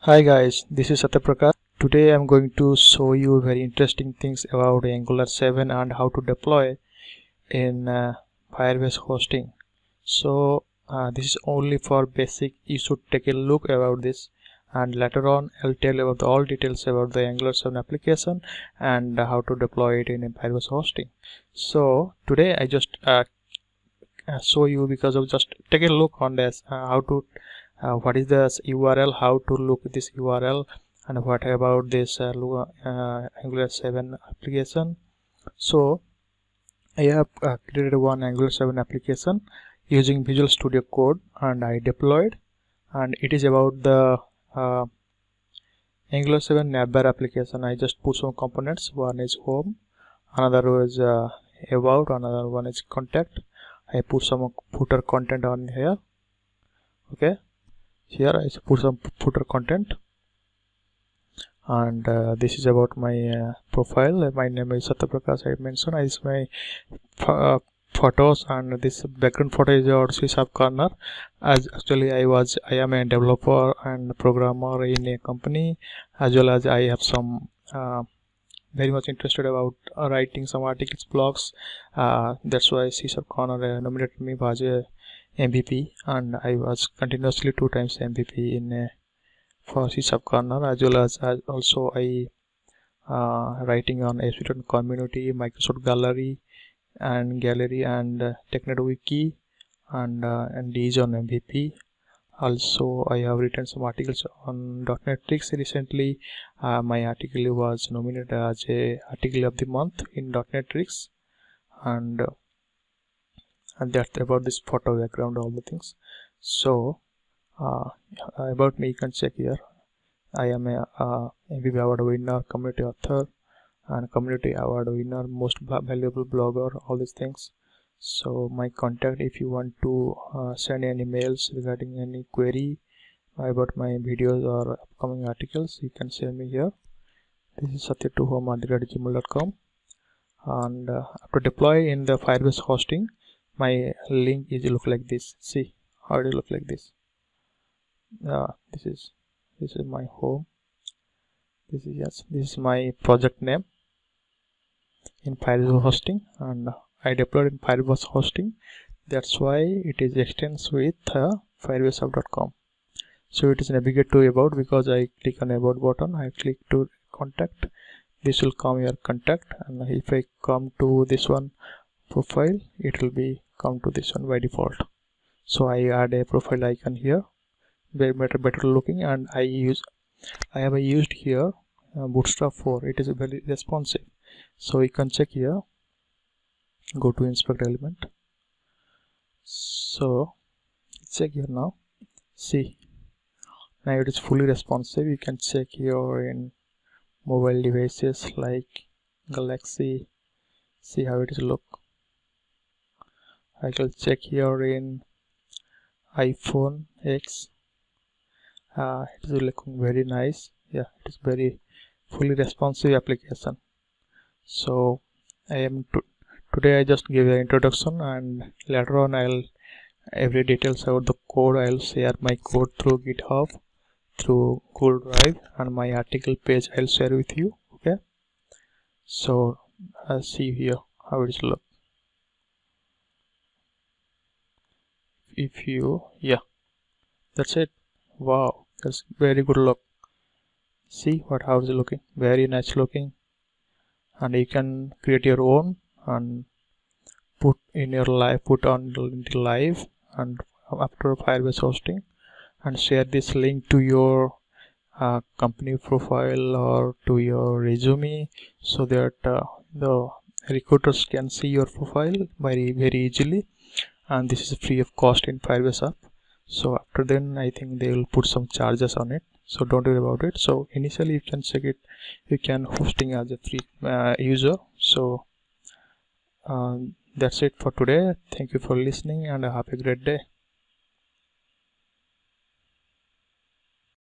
Hi guys, this is Satyaprakash. Today I'm going to show you very interesting things about Angular 7 and how to deploy in Firebase hosting. So this is only for basic. You should take a look about this, and later on I'll tell you about all details about the Angular 7 application and how to deploy it in Firebase hosting. So today I just show you because of just take a look on this how to what is this URL, how to look at this URL, and what about this Angular 7 application. So I have created one Angular 7 application using Visual Studio Code, and I deployed, and it is about the Angular 7 navbar application. I just put some components. One is home, another is about, another one is contact. I put some footer content on here. Okay, here I put some footer content, and this is about my profile. My name is Satyaprakash. I mentioned is my photos, and this background photo is your C# corner. As actually I am a developer and programmer in a company, as well as I have some very much interested about writing some articles, blogs. That's why C# corner nominated me as a MVP, and I was continuously 2 times MVP in for C# corner, as well as also I writing on SVN community, Microsoft Gallery and TechNet Wiki, and these on MVP. Also I have written some articles on .NET Tricks recently. My article was nominated as a article of the month in .NET Tricks, and that's about this photo background, all the things. So about me, you can check here. I am a MVP award winner, community author, and community award winner, most valuable blogger, all these things. So my contact, if you want to send any mails regarding any query about my videos or upcoming articles, you can send me here. This is satya2home@gmail.com, and to deploy in the Firebase hosting, my link is look like this. See how it look like this. This is my home. This is my project name in Firebase hosting, and I deployed in Firebase hosting. That's why it is extends with firebasehub.com. So it is navigate to about, because I click on about button, I click to contact. This will come your contact, and if I come to this one profile, it will be come to this one by default. So I add a profile icon here, very better looking, and I have used here Bootstrap 4. It is very responsive. So you can check here, go to inspect element. So check here now. See, now it is fully responsive. You can check here in mobile devices like Galaxy. See how it is look. I will check here in iPhone X. It is looking very nice. Yeah, it is very fully responsive application. So today I just give an introduction, and later on I'll every details about the code. I'll share my code through GitHub, through Google Drive, and my article page I'll share with you. Okay, so see here how it look. If you, yeah, that's it. Wow, that's very good look. See how is it looking? Very nice looking, and you can create your own and put in your live, put on into live, and after Firebase hosting, and share this link to your company profile or to your resume, so that the recruiters can see your profile very easily. And this is free of cost in Firebase app. So after then, I think they will put some charges on it, so don't worry about it. So initially you can check it, you can hosting as a free user. So that's it for today. Thank you for listening, and have a great day.